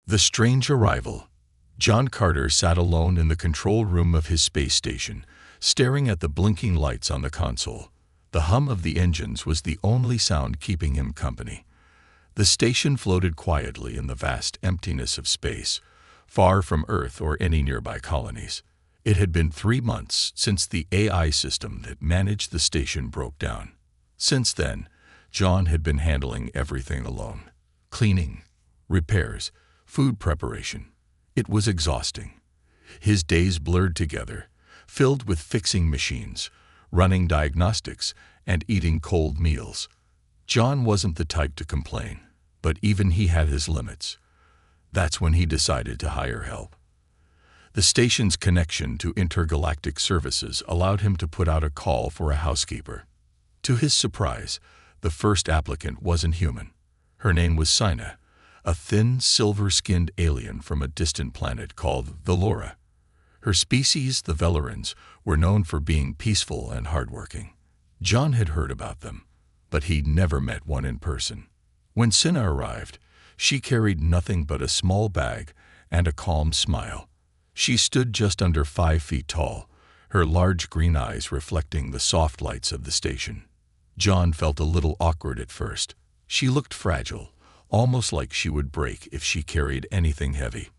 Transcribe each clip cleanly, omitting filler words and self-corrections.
The strange arrival. John Carter sat alone in the control room of his space station, staring at the blinking lights on the console. The hum of the engines was the only sound keeping him company. The station floated quietly in the vast emptiness of space, far from Earth or any nearby colonies. It had been 3 months since the AI system that managed the station broke down. Since then, John had been handling everything alone. Cleaning, repairs, food preparation. It was exhausting. His days blurred together, filled with fixing machines, running diagnostics, and eating cold meals. John wasn't the type to complain, but even he had his limits. That's when he decided to hire help. The station's connection to intergalactic services allowed him to put out a call for a housekeeper. To his surprise, the first applicant wasn't human. Her name was Sina, a thin, silver-skinned alien from a distant planet called Velora. Her species, the Velorans, were known for being peaceful and hardworking. John had heard about them, but he'd never met one in person. When Sina arrived, she carried nothing but a small bag and a calm smile. She stood just under 5 feet tall, her large green eyes reflecting the soft lights of the station. John felt a little awkward at first. She looked fragile, almost like she would break if she carried anything heavy.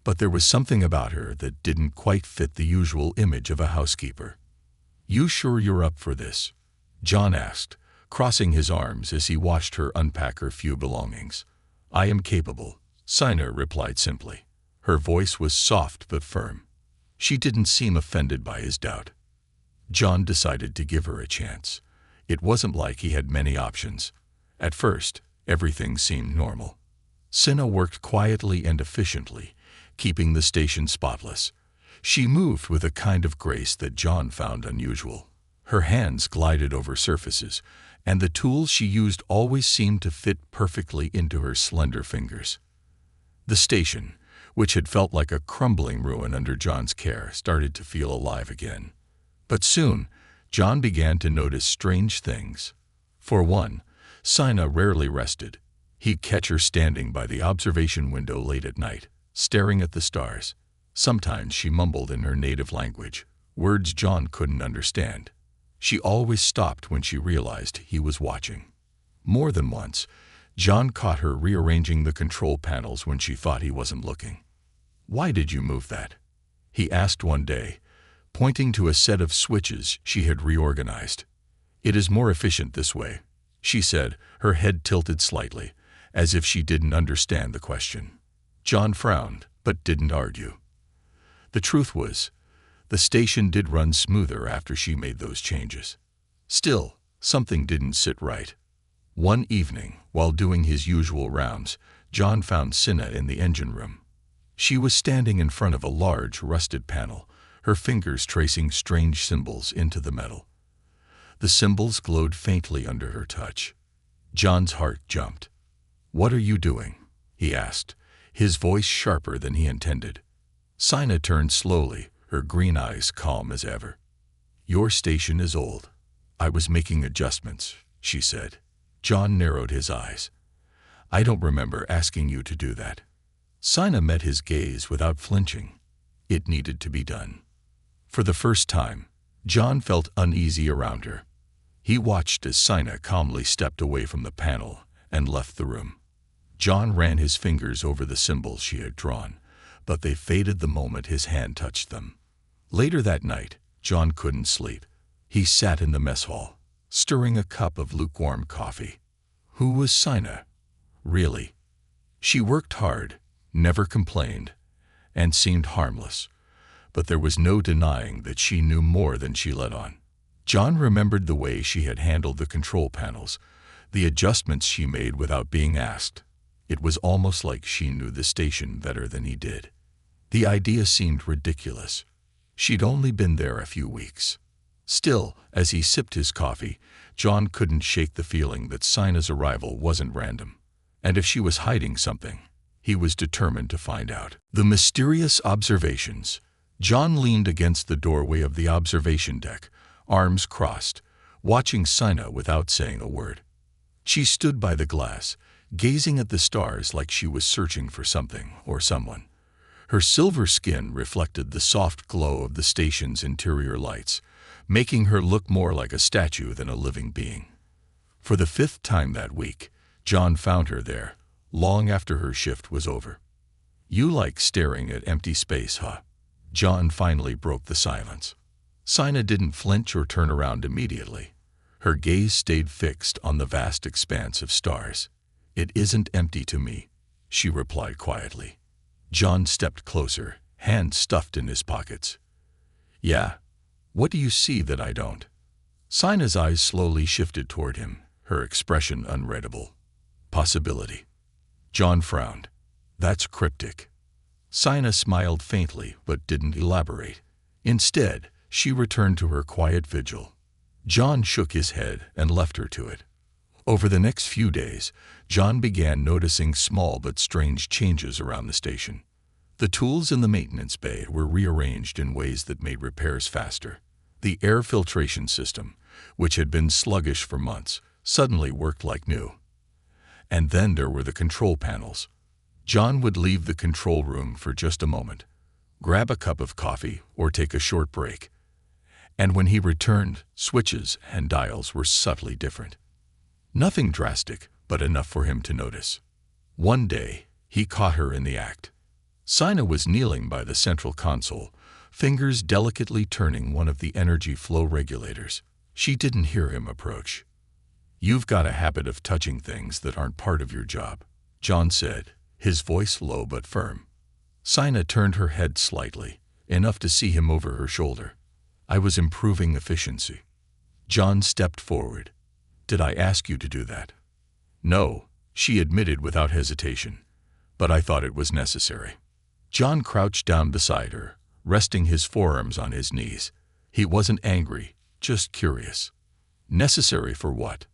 But there was something about her that didn't quite fit the usual image of a housekeeper. "You sure you're up for this?" John asked, crossing his arms as he watched her unpack her few belongings. "I am capable," Sina replied simply. Her voice was soft but firm. She didn't seem offended by his doubt. John decided to give her a chance. It wasn't like he had many options. At first, everything seemed normal. Sina worked quietly and efficiently, keeping the station spotless. She moved with a kind of grace that John found unusual. Her hands glided over surfaces, and the tools she used always seemed to fit perfectly into her slender fingers. The station, which had felt like a crumbling ruin under John's care, started to feel alive again. But soon, John began to notice strange things. For one, Sina rarely rested. He'd catch her standing by the observation window late at night, staring at the stars. Sometimes she mumbled in her native language, words John couldn't understand. She always stopped when she realized he was watching. More than once, John caught her rearranging the control panels when she thought he wasn't looking. "Why did you move that?" he asked one day, pointing to a set of switches she had reorganized. "It is more efficient this way," she said, her head tilted slightly, as if she didn't understand the question. John frowned, but didn't argue. The truth was, the station did run smoother after she made those changes. Still, something didn't sit right. One evening, while doing his usual rounds, John found Sina in the engine room. She was standing in front of a large, rusted panel, her fingers tracing strange symbols into the metal. The symbols glowed faintly under her touch. John's heart jumped. "What are you doing?" he asked, his voice sharper than he intended. Sina turned slowly, her green eyes calm as ever. "Your station is old. I was making adjustments," she said. John narrowed his eyes. "I don't remember asking you to do that." Sina met his gaze without flinching. It needed to be done. For the first time, John felt uneasy around her. He watched as Sina calmly stepped away from the panel and left the room. John ran his fingers over the symbols she had drawn, but they faded the moment his hand touched them. Later that night, John couldn't sleep. He sat in the mess hall, stirring a cup of lukewarm coffee. Who was Sina? Really? She worked hard, never complained, and seemed harmless, but there was no denying that she knew more than she let on. John remembered the way she had handled the control panels, the adjustments she made without being asked. It was almost like she knew the station better than he did. The idea seemed ridiculous. She'd only been there a few weeks. Still, as he sipped his coffee, John couldn't shake the feeling that Sina's arrival wasn't random. And if she was hiding something, he was determined to find out. The mysterious observations. John leaned against the doorway of the observation deck, arms crossed, watching Sina without saying a word. She stood by the glass, gazing at the stars like she was searching for something or someone. Her silver skin reflected the soft glow of the station's interior lights, making her look more like a statue than a living being. For the 5th time that week, John found her there, long after her shift was over. "You like staring at empty space, huh?" John finally broke the silence. Sina didn't flinch or turn around immediately. Her gaze stayed fixed on the vast expanse of stars. "It isn't empty to me," she replied quietly. John stepped closer, hands stuffed in his pockets. "Yeah? What do you see that I don't?" Sina's eyes slowly shifted toward him, her expression unreadable. "Possibility." John frowned. "That's cryptic." Sina smiled faintly but didn't elaborate. Instead, she returned to her quiet vigil. John shook his head and left her to it. Over the next few days, John began noticing small but strange changes around the station. The tools in the maintenance bay were rearranged in ways that made repairs faster. The air filtration system, which had been sluggish for months, suddenly worked like new. And then there were the control panels. John would leave the control room for just a moment, grab a cup of coffee or take a short break. And when he returned, switches and dials were subtly different. Nothing drastic, but enough for him to notice. One day, he caught her in the act. Sina was kneeling by the central console, fingers delicately turning one of the energy flow regulators. She didn't hear him approach. "You've got a habit of touching things that aren't part of your job," John said, his voice low but firm. Sina turned her head slightly, enough to see him over her shoulder. "I was improving efficiency." John stepped forward. "Did I ask you to do that?" "No," she admitted without hesitation, "but I thought it was necessary." John crouched down beside her, resting his forearms on his knees. He wasn't angry, just curious. "Necessary for what?"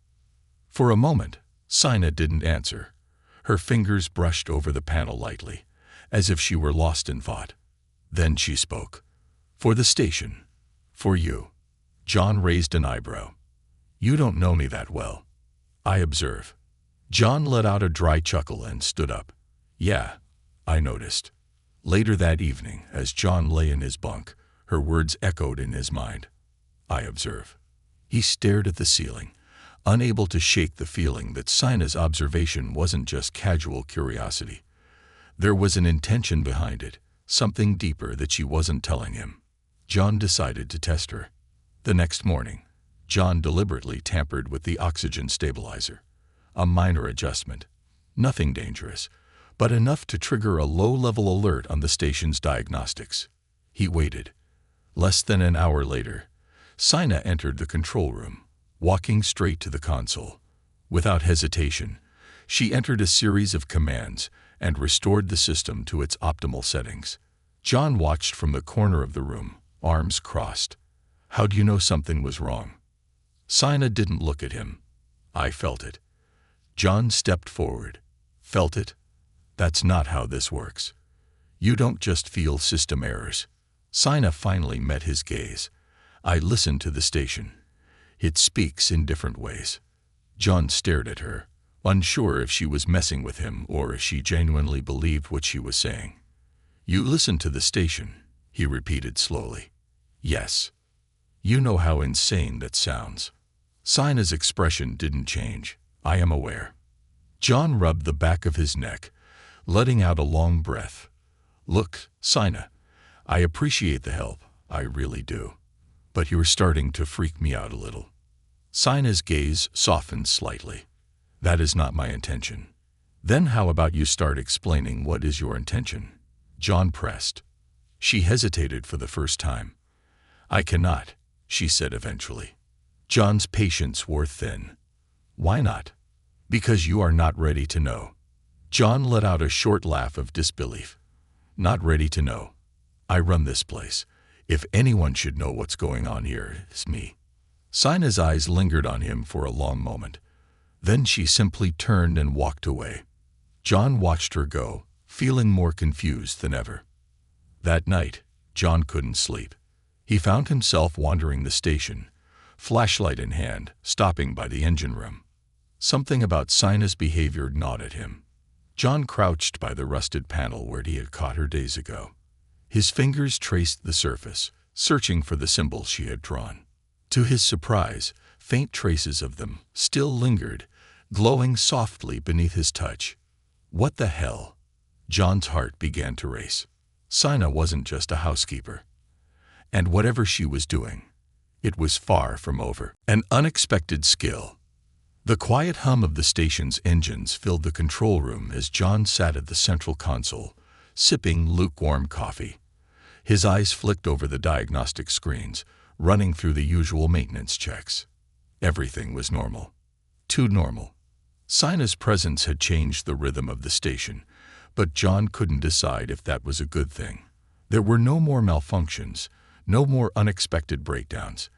For a moment, Sina didn't answer. Her fingers brushed over the panel lightly, as if she were lost in thought. Then she spoke. "For the station. For you." John raised an eyebrow. "You don't know me that well." "I observe." John let out a dry chuckle and stood up. "Yeah, I noticed." Later that evening, as John lay in his bunk, her words echoed in his mind. "I observe." He stared at the ceiling, unable to shake the feeling that Sina's observation wasn't just casual curiosity. There was an intention behind it, something deeper that she wasn't telling him. John decided to test her. The next morning, John deliberately tampered with the oxygen stabilizer. A minor adjustment. Nothing dangerous, but enough to trigger a low-level alert on the station's diagnostics. He waited. Less than an hour later, Sina entered the control room, walking straight to the console. Without hesitation, she entered a series of commands and restored the system to its optimal settings. John watched from the corner of the room, arms crossed. "How do you know something was wrong?" Sina didn't look at him. "I felt it." John stepped forward. "Felt it? That's not how this works. You don't just feel system errors." Sina finally met his gaze. "I listened to the station. It speaks in different ways." John stared at her, unsure if she was messing with him or if she genuinely believed what she was saying. "You listened to the station," he repeated slowly. "Yes." "You know how insane that sounds." Sina's expression didn't change. "I am aware." John rubbed the back of his neck, letting out a long breath. "Look, Sina, I appreciate the help, I really do. But you're starting to freak me out a little." Sina's gaze softened slightly. "That is not my intention." "Then how about you start explaining what is your intention?" John pressed. She hesitated for the first time. "I cannot," she said eventually. John's patience wore thin. "Why not?" "Because you are not ready to know." John let out a short laugh of disbelief. "Not ready to know? I run this place. If anyone should know what's going on here, it's me." Sina's eyes lingered on him for a long moment. Then she simply turned and walked away. John watched her go, feeling more confused than ever. That night, John couldn't sleep. He found himself wandering the station, flashlight in hand, stopping by the engine room. Something about Sina's behavior gnawed at him. John crouched by the rusted panel where he had caught her days ago. His fingers traced the surface, searching for the symbol she had drawn. To his surprise, faint traces of them still lingered, glowing softly beneath his touch. What the hell? John's heart began to race. Sina wasn't just a housekeeper. And whatever she was doing, it was far from over. An unexpected skill. The quiet hum of the station's engines filled the control room as John sat at the central console, sipping lukewarm coffee. His eyes flicked over the diagnostic screens, running through the usual maintenance checks. Everything was normal. Too normal. Sina's presence had changed the rhythm of the station, but John couldn't decide if that was a good thing. There were no more malfunctions, no more unexpected breakdowns.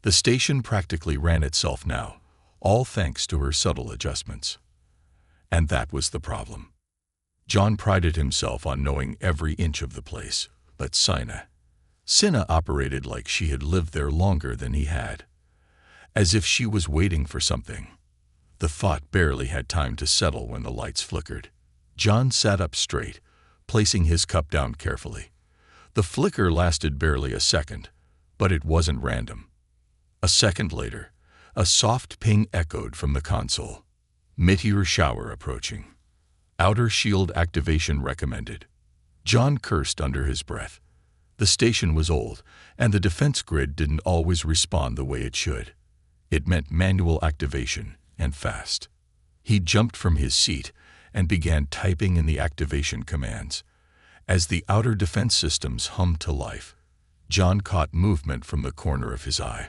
The station practically ran itself now, all thanks to her subtle adjustments. And that was the problem. John prided himself on knowing every inch of the place, but Sina operated like she had lived there longer than he had, as if she was waiting for something. The thought barely had time to settle when the lights flickered. John sat up straight, placing his cup down carefully. The flicker lasted barely a second, but it wasn't random. A second later, a soft ping echoed from the console. Meteor shower approaching. Outer shield activation recommended. John cursed under his breath. The station was old, and the defense grid didn't always respond the way it should. It meant manual activation, and fast. He jumped from his seat and began typing in the activation commands. As the outer defense systems hummed to life, John caught movement from the corner of his eye.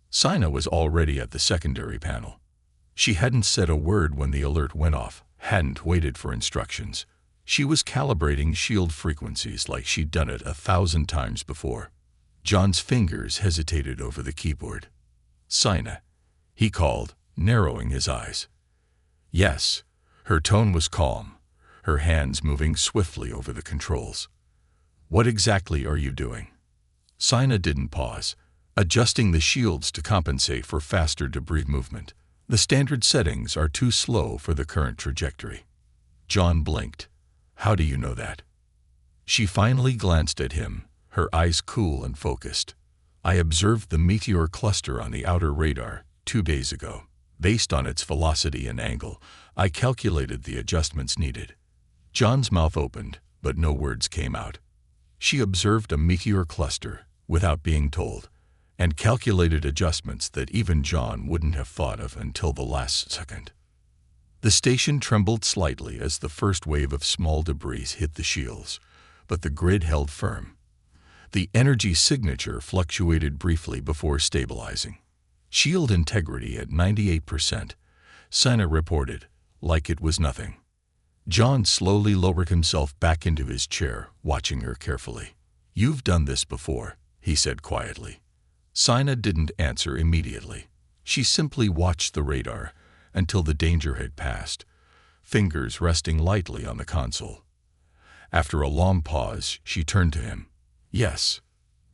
Sina was already at the secondary panel. She hadn't said a word when the alert went off, hadn't waited for instructions. She was calibrating shield frequencies like she'd done it 1,000 times before. John's fingers hesitated over the keyboard. Sina, he called, narrowing his eyes. Yes, her tone was calm, her hands moving swiftly over the controls. What exactly are you doing? Sina didn't pause, adjusting the shields to compensate for faster debris movement. The standard settings are too slow for the current trajectory. John blinked. How do you know that? She finally glanced at him, her eyes cool and focused. I observed the meteor cluster on the outer radar 2 days ago. Based on its velocity and angle, I calculated the adjustments needed. John's mouth opened, but no words came out. She observed a meteor cluster, without being told, and calculated adjustments that even John wouldn't have thought of until the last second. The station trembled slightly as the first wave of small debris hit the shields, but the grid held firm. The energy signature fluctuated briefly before stabilizing. Shield integrity at 98%, Sina reported, like it was nothing. John slowly lowered himself back into his chair, watching her carefully. You've done this before, he said quietly. Sina didn't answer immediately. She simply watched the radar until the danger had passed, fingers resting lightly on the console. After a long pause, she turned to him. Yes.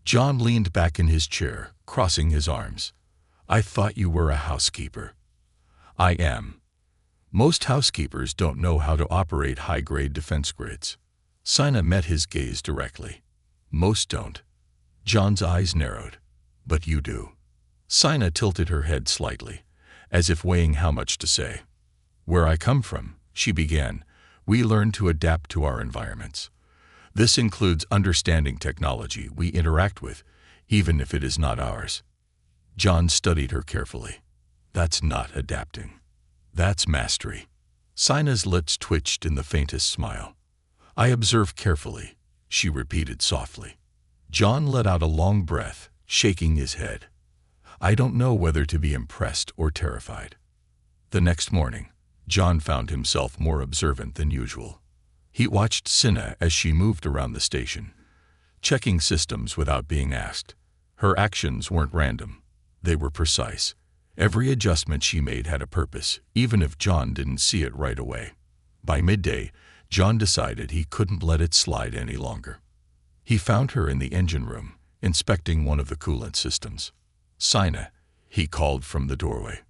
John leaned back in his chair, crossing his arms. I thought you were a housekeeper. I am. Most housekeepers don't know how to operate high-grade defense grids. Sina met his gaze directly. Most don't. John's eyes narrowed. But you do. Sina tilted her head slightly, as if weighing how much to say. Where I come from, she began, we learn to adapt to our environments. This includes understanding technology we interact with, even if it is not ours. John studied her carefully. That's not adapting. That's mastery. Sina's lips twitched in the faintest smile. I observe carefully, she repeated softly. John let out a long breath, shaking his head. I don't know whether to be impressed or terrified. The next morning, John found himself more observant than usual. He watched Sina as she moved around the station, checking systems without being asked. Her actions weren't random. They were precise. Every adjustment she made had a purpose, even if John didn't see it right away. By midday, John decided he couldn't let it slide any longer. He found her in the engine room, inspecting one of the coolant systems. Sina, he called from the doorway.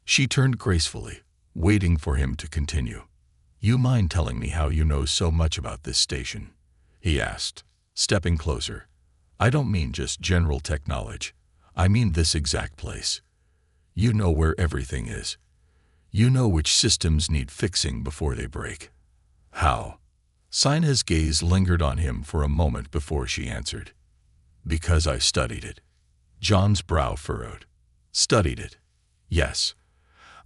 She turned gracefully, waiting for him to continue. You mind telling me how you know so much about this station? He asked, stepping closer. I don't mean just general tech knowledge. I mean this exact place. You know where everything is. You know which systems need fixing before they break. How? Sina's gaze lingered on him for a moment before she answered. Because I studied it. John's brow furrowed. Studied it? Yes.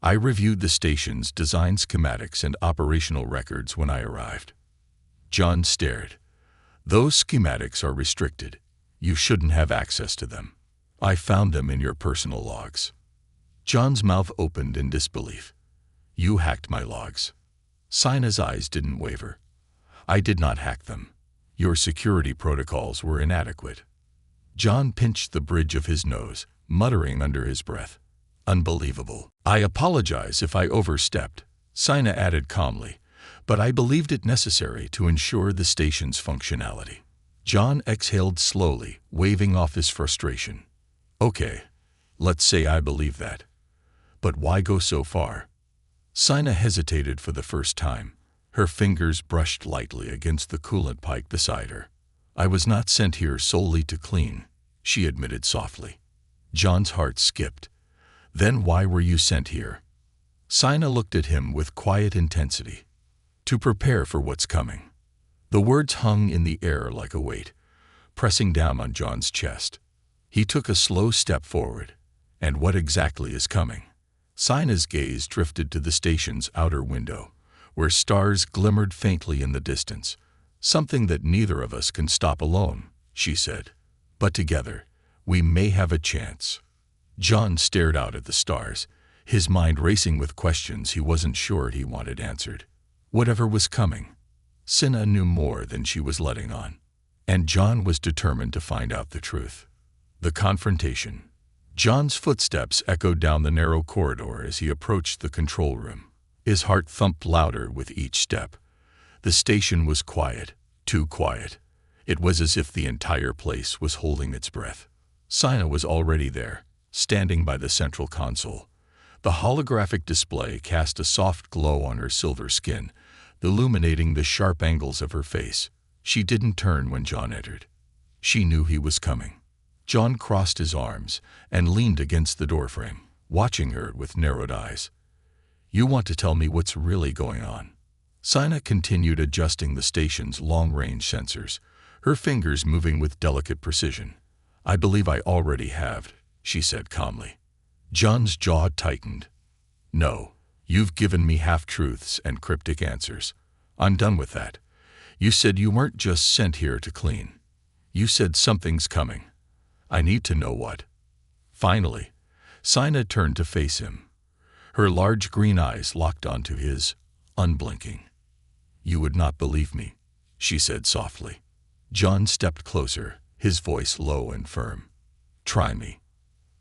I reviewed the station's design schematics and operational records when I arrived. John stared. Those schematics are restricted. You shouldn't have access to them. I found them in your personal logs. John's mouth opened in disbelief. You hacked my logs. Sina's eyes didn't waver. I did not hack them. Your security protocols were inadequate. John pinched the bridge of his nose, muttering under his breath. Unbelievable. I apologize if I overstepped, Sina added calmly, but I believed it necessary to ensure the station's functionality. John exhaled slowly, waving off his frustration. Okay, let's say I believe that. But why go so far? Sina hesitated for the first time. Her fingers brushed lightly against the coolant pipe beside her. I was not sent here solely to clean, she admitted softly. John's heart skipped. Then why were you sent here? Sina looked at him with quiet intensity. To prepare for what's coming. The words hung in the air like a weight, pressing down on John's chest. He took a slow step forward. And what exactly is coming? Sina's gaze drifted to the station's outer window, where stars glimmered faintly in the distance. Something that neither of us can stop alone, she said. But together, we may have a chance. John stared out at the stars, his mind racing with questions he wasn't sure he wanted answered. Whatever was coming, Sina knew more than she was letting on. And John was determined to find out the truth. The confrontation. John's footsteps echoed down the narrow corridor as he approached the control room. His heart thumped louder with each step. The station was quiet, too quiet. It was as if the entire place was holding its breath. Sina was already there, standing by the central console. The holographic display cast a soft glow on her silver skin, illuminating the sharp angles of her face. She didn't turn when John entered. She knew he was coming. John crossed his arms and leaned against the doorframe, watching her with narrowed eyes. You want to tell me what's really going on? Sina continued adjusting the station's long-range sensors, her fingers moving with delicate precision. I believe I already have, she said calmly. John's jaw tightened. No, you've given me half-truths and cryptic answers. I'm done with that. You said you weren't just sent here to clean. You said something's coming. I need to know what. Finally, Sina turned to face him. Her large green eyes locked onto his, unblinking. You would not believe me, she said softly. John stepped closer, his voice low and firm. Try me.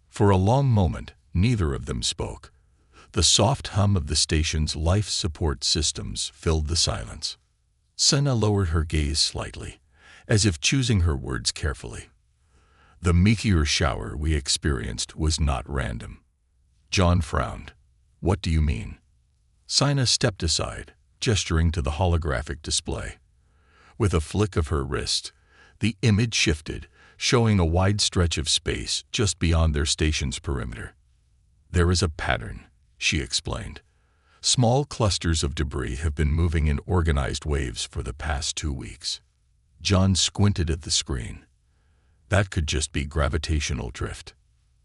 For a long moment, neither of them spoke. The soft hum of the station's life support systems filled the silence. Sina lowered her gaze slightly, as if choosing her words carefully. The meteor shower we experienced was not random. John frowned. What do you mean? Sina stepped aside, gesturing to the holographic display. With a flick of her wrist, the image shifted, showing a wide stretch of space just beyond their station's perimeter. There is a pattern, she explained. Small clusters of debris have been moving in organized waves for the past 2 weeks. John squinted at the screen. That could just be gravitational drift.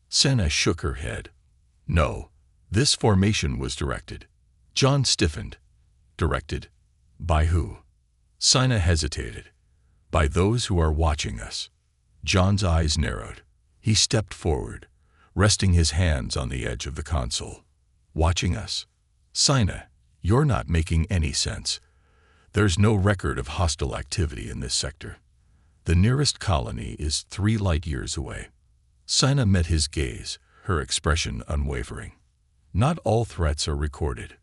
Sina shook her head. No, this formation was directed. John stiffened. Directed? By who? Sina hesitated. By those who are watching us. John's eyes narrowed. He stepped forward, resting his hands on the edge of the console. Watching us? Sina, you're not making any sense. There's no record of hostile activity in this sector. The nearest colony is 3 light-years away. Sina met his gaze, her expression unwavering. Not all threats are recorded.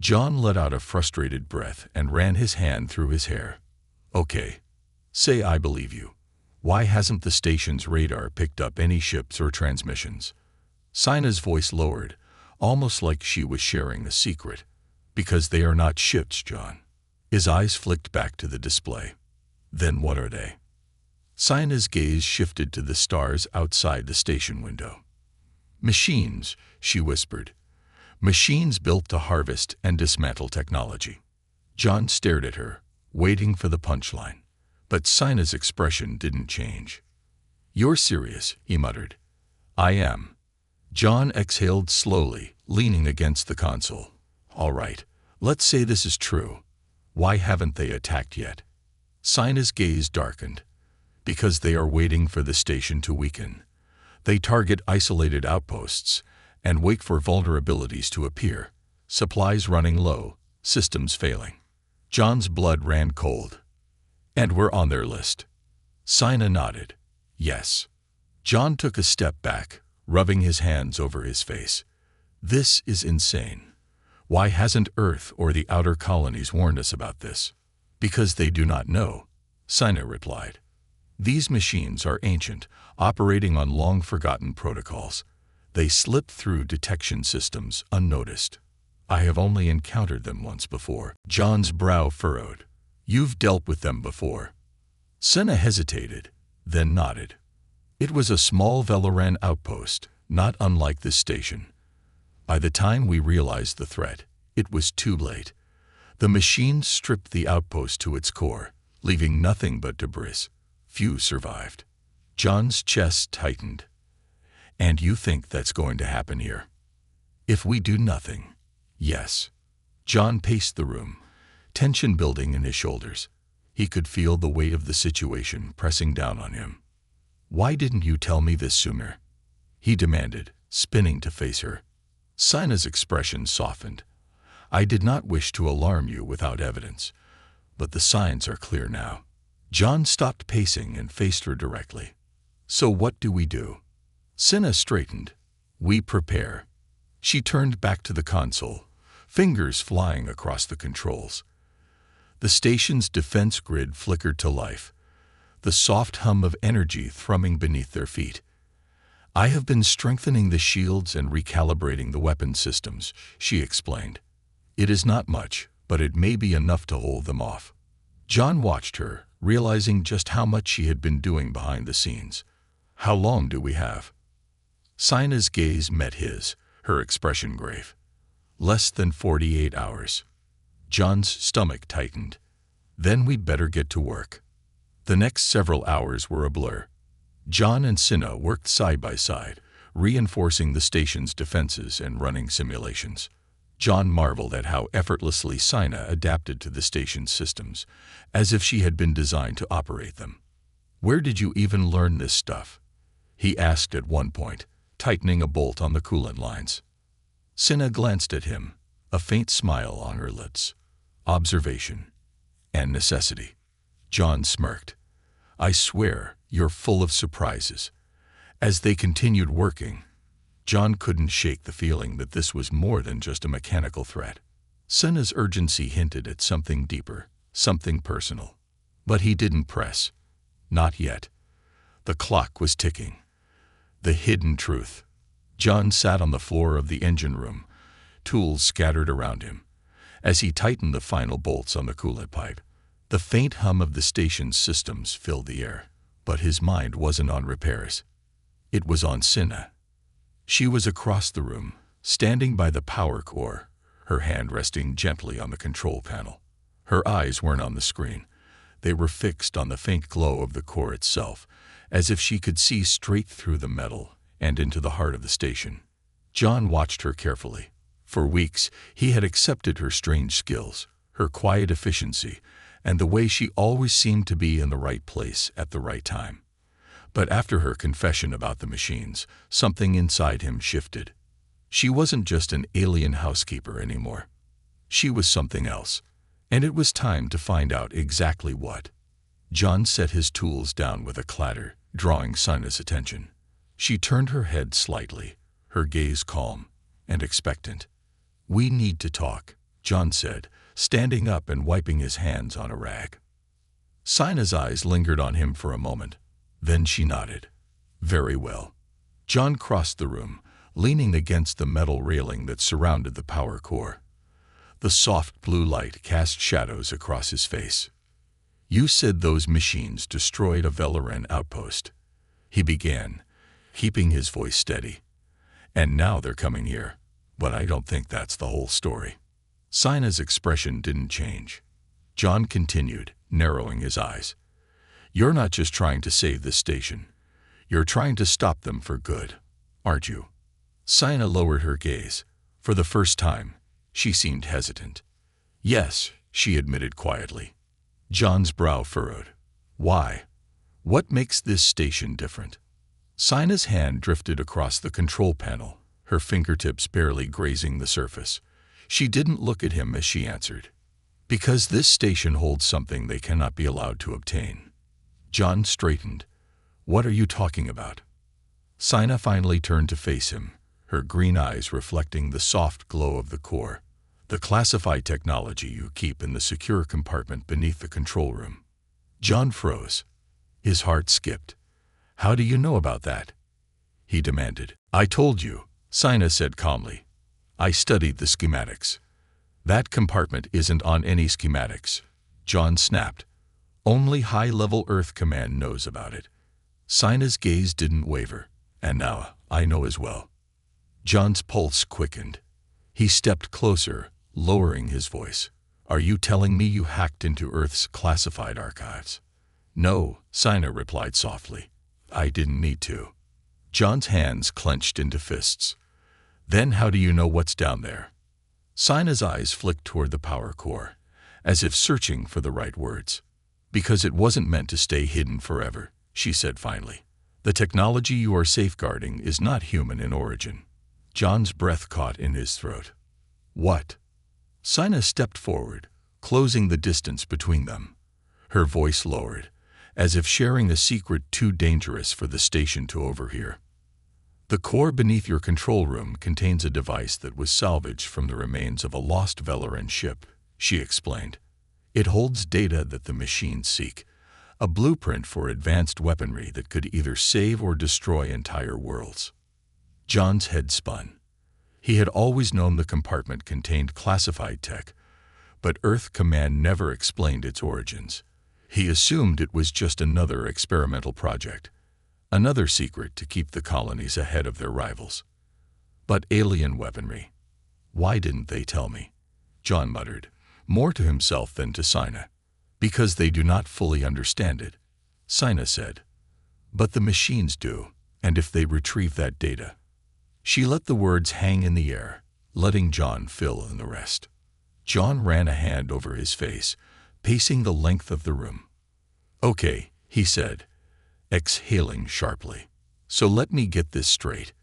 John let out a frustrated breath and ran his hand through his hair. Okay. Say I believe you. Why hasn't the station's radar picked up any ships or transmissions? Sina's voice lowered, almost like she was sharing a secret. Because they are not ships, John. His eyes flicked back to the display. Then what are they? Sina's gaze shifted to the stars outside the station window. Machines, she whispered. Machines built to harvest and dismantle technology. John stared at her, waiting for the punchline. But Sina's expression didn't change. You're serious, he muttered. I am. John exhaled slowly, leaning against the console. All right, let's say this is true. Why haven't they attacked yet? Sina's gaze darkened. Because they are waiting for the station to weaken. They target isolated outposts and wait for vulnerabilities to appear. Supplies running low, systems failing. John's blood ran cold. And we're on their list. Sina nodded. Yes. John took a step back, rubbing his hands over his face. This is insane. Why hasn't Earth or the outer colonies warned us about this? Because they do not know, Sina replied. These machines are ancient, operating on long-forgotten protocols. They slip through detection systems unnoticed. I have only encountered them once before. John's brow furrowed. You've dealt with them before. Sina hesitated, then nodded. It was a small Veloran outpost, not unlike this station. By the time we realized the threat, it was too late. The machine stripped the outpost to its core, leaving nothing but debris. Few survived. John's chest tightened. And you think that's going to happen here? If we do nothing, yes. John paced the room, tension building in his shoulders. He could feel the weight of the situation pressing down on him. Why didn't you tell me this sooner? He demanded, spinning to face her. Sina's expression softened. I did not wish to alarm you without evidence, but the signs are clear now. John stopped pacing and faced her directly. So what do we do? Sina straightened. We prepare. She turned back to the console, fingers flying across the controls. The station's defense grid flickered to life, the soft hum of energy thrumming beneath their feet. I have been strengthening the shields and recalibrating the weapon systems, she explained. It is not much, but it may be enough to hold them off. John watched her, realizing just how much she had been doing behind the scenes. How long do we have? Sina's gaze met his, her expression grave. Less than 48 hours. John's stomach tightened. Then we'd better get to work. The next several hours were a blur. John and Sina worked side by side, reinforcing the station's defenses and running simulations. John marveled at how effortlessly Sina adapted to the station's systems, as if she had been designed to operate them. Where did you even learn this stuff? He asked at one point, tightening a bolt on the coolant lines. Sina glanced at him, a faint smile on her lips. Observation and necessity. John smirked. I swear, you're full of surprises. As they continued working, John couldn't shake the feeling that this was more than just a mechanical threat. Sina's urgency hinted at something deeper, something personal. But he didn't press. Not yet. The clock was ticking. The hidden truth. John sat on the floor of the engine room, tools scattered around him. As he tightened the final bolts on the coolant pipe, the faint hum of the station's systems filled the air. But his mind wasn't on repairs. It was on Sina. She was across the room, standing by the power core, her hand resting gently on the control panel. Her eyes weren't on the screen. They were fixed on the faint glow of the core itself, as if she could see straight through the metal and into the heart of the station. John watched her carefully. For weeks, he had accepted her strange skills, her quiet efficiency, and the way she always seemed to be in the right place at the right time. But after her confession about the machines, something inside him shifted. She wasn't just an alien housekeeper anymore. She was something else, and it was time to find out exactly what. John set his tools down with a clatter, drawing Sina's attention. She turned her head slightly, her gaze calm and expectant. We need to talk, John said, standing up and wiping his hands on a rag. Sina's eyes lingered on him for a moment. Then she nodded. Very well. John crossed the room, leaning against the metal railing that surrounded the power core. The soft blue light cast shadows across his face. "You said those machines destroyed a Valoran outpost," he began, keeping his voice steady. "And now they're coming here. But I don't think that's the whole story." Sina's expression didn't change. John continued, narrowing his eyes. "You're not just trying to save this station. You're trying to stop them for good, aren't you?" Sina lowered her gaze. For the first time, she seemed hesitant. "Yes," she admitted quietly. John's brow furrowed. "Why? What makes this station different?" Sina's hand drifted across the control panel, her fingertips barely grazing the surface. She didn't look at him as she answered. "Because this station holds something they cannot be allowed to obtain." John straightened. "What are you talking about?" Sina finally turned to face him, her green eyes reflecting the soft glow of the core. "The classified technology you keep in the secure compartment beneath the control room." John froze. His heart skipped. "How do you know about that?" he demanded. "I told you," Sina said calmly. "I studied the schematics." "That compartment isn't on any schematics," John snapped. "Only high-level Earth Command knows about it." Sina's gaze didn't waver. "And now I know as well." John's pulse quickened. He stepped closer, lowering his voice. "Are you telling me you hacked into Earth's classified archives?" "No," Sina replied softly. "I didn't need to." John's hands clenched into fists. "Then how do you know what's down there?" Sina's eyes flicked toward the power core, as if searching for the right words. "Because it wasn't meant to stay hidden forever," she said finally. "The technology you are safeguarding is not human in origin." John's breath caught in his throat. "What?" Sina stepped forward, closing the distance between them. Her voice lowered, as if sharing a secret too dangerous for the station to overhear. "The core beneath your control room contains a device that was salvaged from the remains of a lost Valoran ship," she explained. "It holds data that the machines seek, a blueprint for advanced weaponry that could either save or destroy entire worlds." John's head spun. He had always known the compartment contained classified tech, but Earth Command never explained its origins. He assumed it was just another experimental project, another secret to keep the colonies ahead of their rivals. "But alien weaponry. Why didn't they tell me?" John muttered, more to himself than to Sina. "Because they do not fully understand it," Sina said. "But the machines do, and if they retrieve that data—" She let the words hang in the air, letting John fill in the rest. John ran a hand over his face, pacing the length of the room. "Okay," he said, exhaling sharply. "So let me get this straight.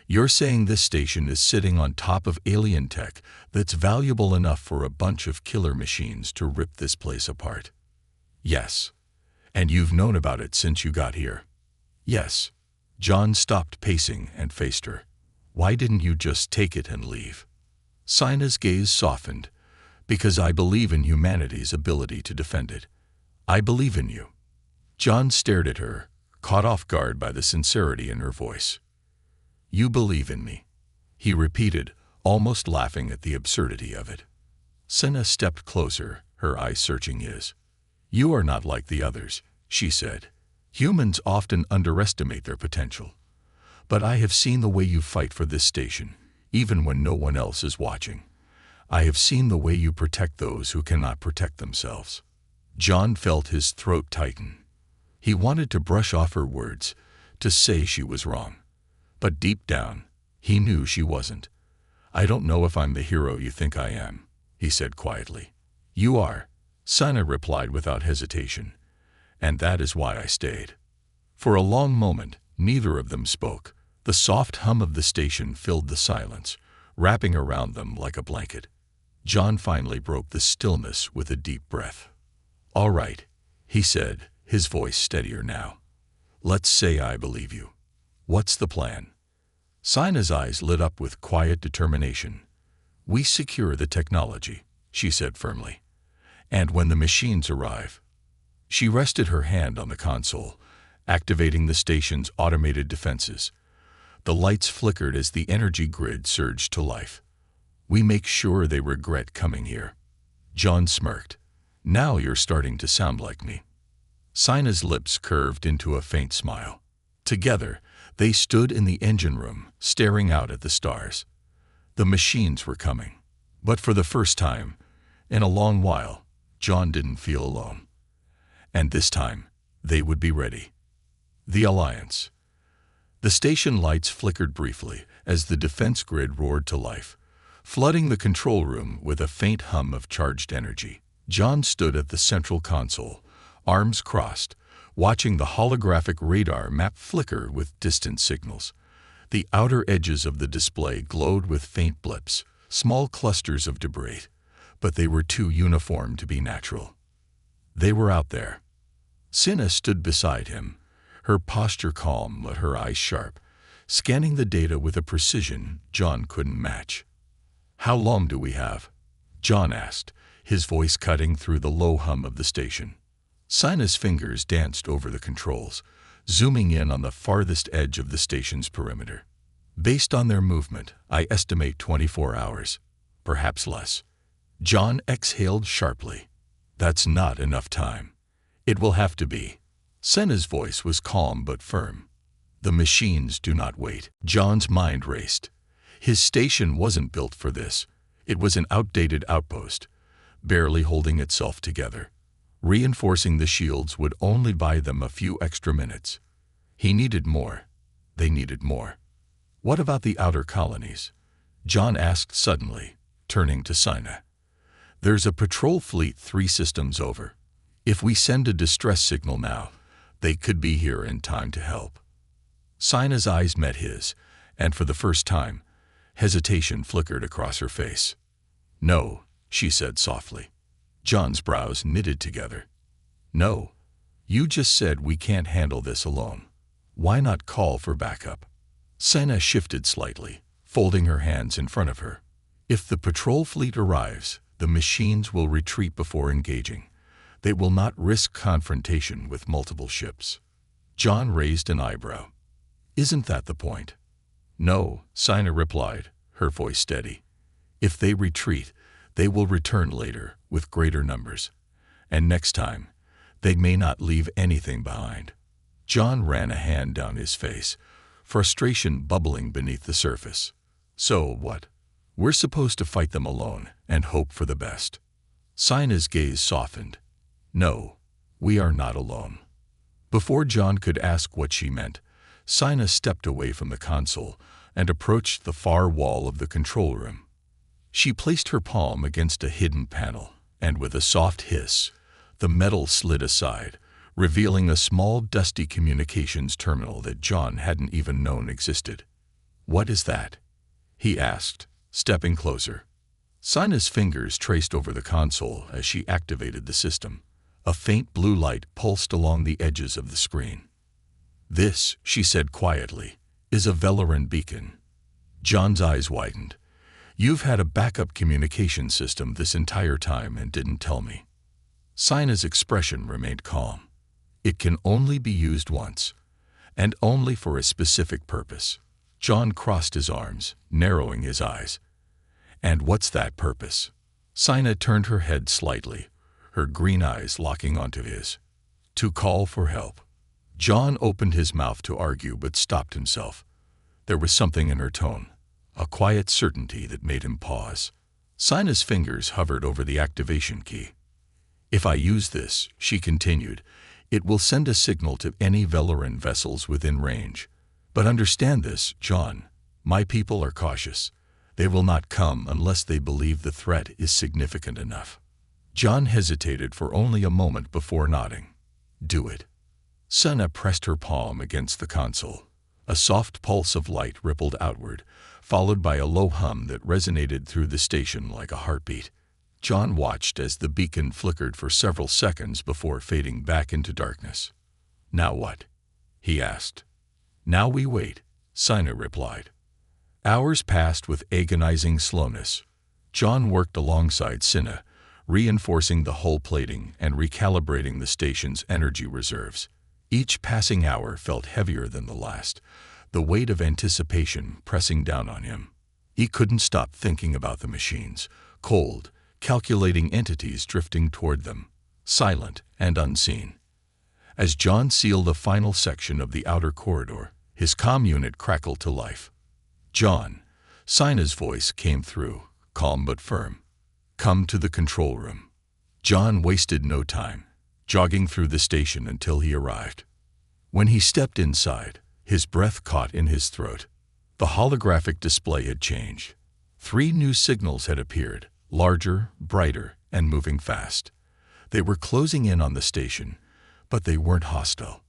You're saying this station is sitting on top of alien tech that's valuable enough for a bunch of killer machines to rip this place apart?" "Yes." "And you've known about it since you got here?" "Yes." John stopped pacing and faced her. "Why didn't you just take it and leave?" Sina's gaze softened. "Because I believe in humanity's ability to defend it. I believe in you." John stared at her, caught off guard by the sincerity in her voice. "You believe in me," he repeated, almost laughing at the absurdity of it. Sina stepped closer, her eyes searching his. "You are not like the others," she said. "Humans often underestimate their potential. But I have seen the way you fight for this station, even when no one else is watching. I have seen the way you protect those who cannot protect themselves." John felt his throat tighten. He wanted to brush off her words, to say she was wrong. But deep down, he knew she wasn't. "I don't know if I'm the hero you think I am," he said quietly. "You are," Sina replied without hesitation. "And that is why I stayed." For a long moment, neither of them spoke. The soft hum of the station filled the silence, wrapping around them like a blanket. John finally broke the stillness with a deep breath. "All right," he said, his voice steadier now. "Let's say I believe you. What's the plan?" Sina's eyes lit up with quiet determination. "We secure the technology," she said firmly. "And when the machines arrive—" She rested her hand on the console, activating the station's automated defenses. The lights flickered as the energy grid surged to life. "We make sure they regret coming here." John smirked. "Now you're starting to sound like me." Sina's lips curved into a faint smile. Together, they stood in the engine room, staring out at the stars. The machines were coming. But for the first time, in a long while, John didn't feel alone. And this time, they would be ready. The Alliance. The station lights flickered briefly as the defense grid roared to life, flooding the control room with a faint hum of charged energy. John stood at the central console, arms crossed, watching the holographic radar map flicker with distant signals. The outer edges of the display glowed with faint blips, small clusters of debris, but they were too uniform to be natural. They were out there. Sina stood beside him, her posture calm but her eyes sharp, scanning the data with a precision John couldn't match. "How long do we have?" John asked, his voice cutting through the low hum of the station. Sina's fingers danced over the controls, zooming in on the farthest edge of the station's perimeter. "Based on their movement, I estimate 24 hours, perhaps less." John exhaled sharply. "That's not enough time." "It will have to be." Sina's voice was calm but firm. "The machines do not wait." John's mind raced. His station wasn't built for this. It was an outdated outpost, barely holding itself together. Reinforcing the shields would only buy them a few extra minutes. He needed more. They needed more. "What about the outer colonies?" John asked suddenly, turning to Sina. "There's a patrol fleet 3 systems over. If we send a distress signal now, they could be here in time to help." Sina's eyes met his, and for the first time, hesitation flickered across her face. "No," she said softly. John's brows knitted together. "No. You just said we can't handle this alone. Why not call for backup?" Sina shifted slightly, folding her hands in front of her. "If the patrol fleet arrives, the machines will retreat before engaging. They will not risk confrontation with multiple ships." John raised an eyebrow. "Isn't that the point?" "No," Sina replied, her voice steady. "If they retreat, they will return later with greater numbers. And next time, they may not leave anything behind." John ran a hand down his face, frustration bubbling beneath the surface. "So what? We're supposed to fight them alone and hope for the best." Sina's gaze softened. "No, we are not alone." Before John could ask what she meant, Sina stepped away from the console and approached the far wall of the control room. She placed her palm against a hidden panel, and with a soft hiss, the metal slid aside, revealing a small, dusty communications terminal that John hadn't even known existed. "What is that?" he asked, stepping closer. Sina's fingers traced over the console as she activated the system. A faint blue light pulsed along the edges of the screen. "This," she said quietly, "is a Velaran beacon." John's eyes widened. "You've had a backup communication system this entire time and didn't tell me." Sina's expression remained calm. "It can only be used once, and only for a specific purpose." John crossed his arms, narrowing his eyes. "And what's that purpose?" Sina turned her head slightly, her green eyes locking onto his. "To call for help." John opened his mouth to argue but stopped himself. There was something in her tone, a quiet certainty that made him pause. Sina's fingers hovered over the activation key. "If I use this," she continued, "it will send a signal to any Velaran vessels within range. But understand this, John, my people are cautious. They will not come unless they believe the threat is significant enough." John hesitated for only a moment before nodding. "Do it." Sina pressed her palm against the console. A soft pulse of light rippled outward, followed by a low hum that resonated through the station like a heartbeat. John watched as the beacon flickered for several seconds before fading back into darkness. "Now what?" he asked. "Now we wait," Sina replied. Hours passed with agonizing slowness. John worked alongside Sina, reinforcing the hull plating and recalibrating the station's energy reserves. Each passing hour felt heavier than the last, the weight of anticipation pressing down on him. He couldn't stop thinking about the machines, cold, calculating entities drifting toward them, silent and unseen. As John sealed the final section of the outer corridor, his comm unit crackled to life. "John," Sina's voice came through, calm but firm. "Come to the control room." John wasted no time, jogging through the station until he arrived. When he stepped inside, his breath caught in his throat. The holographic display had changed. 3 new signals had appeared, larger, brighter, and moving fast. They were closing in on the station, but they weren't hostile.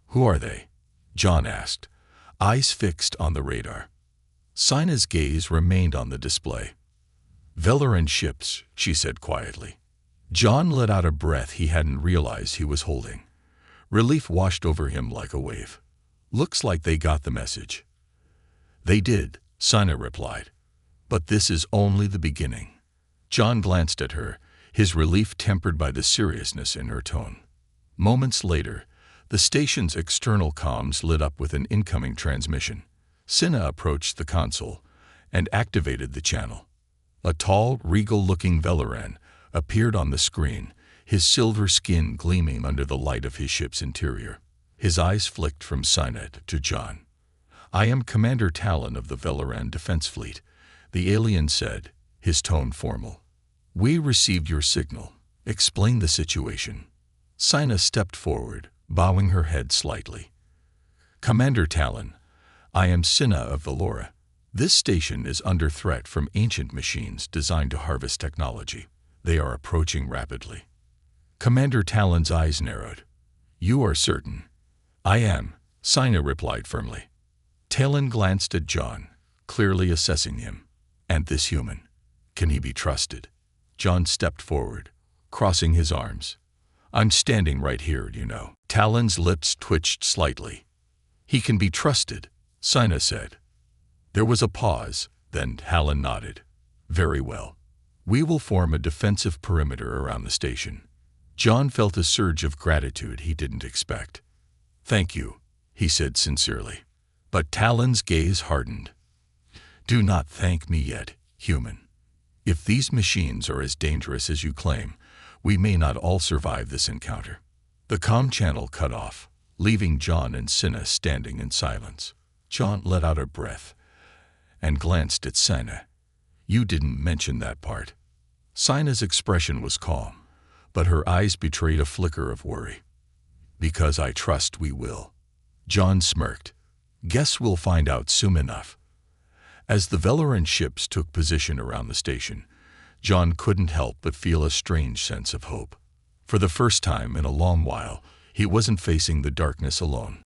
"Who are they?" John asked, eyes fixed on the radar. Sina's gaze remained on the display. "Velaran ships," she said quietly. John let out a breath he hadn't realized he was holding. Relief washed over him like a wave. "Looks like they got the message." "They did," Sina replied. "But this is only the beginning." John glanced at her, his relief tempered by the seriousness in her tone. Moments later, the station's external comms lit up with an incoming transmission. Sina approached the console and activated the channel. A tall, regal-looking Velaran appeared on the screen, his silver skin gleaming under the light of his ship's interior. His eyes flicked from Sina to John. "I am Commander Talon of the Velaran Defense Fleet," the alien said, his tone formal. "We received your signal. Explain the situation." Sina stepped forward, bowing her head slightly. "Commander Talon, I am Sina of Velora. This station is under threat from ancient machines designed to harvest technology. They are approaching rapidly." Commander Talon's eyes narrowed. "You are certain?" "I am," Sina replied firmly. Talon glanced at John, clearly assessing him. "And this human, can he be trusted?" John stepped forward, crossing his arms. "I'm standing right here, you know." Talon's lips twitched slightly. "He can be trusted," Sina said. There was a pause, then Talon nodded. "Very well. We will form a defensive perimeter around the station." John felt a surge of gratitude he didn't expect. "Thank you," he said sincerely. But Talon's gaze hardened. "Do not thank me yet, human. If these machines are as dangerous as you claim, we may not all survive this encounter." The comm channel cut off, leaving John and Sina standing in silence. John let out a breath and glanced at Sina. "You didn't mention that part." Sina's expression was calm, but her eyes betrayed a flicker of worry. "Because I trust we will." John smirked. "Guess we'll find out soon enough." As the Velaran ships took position around the station, John couldn't help but feel a strange sense of hope. For the first time in a long while, he wasn't facing the darkness alone.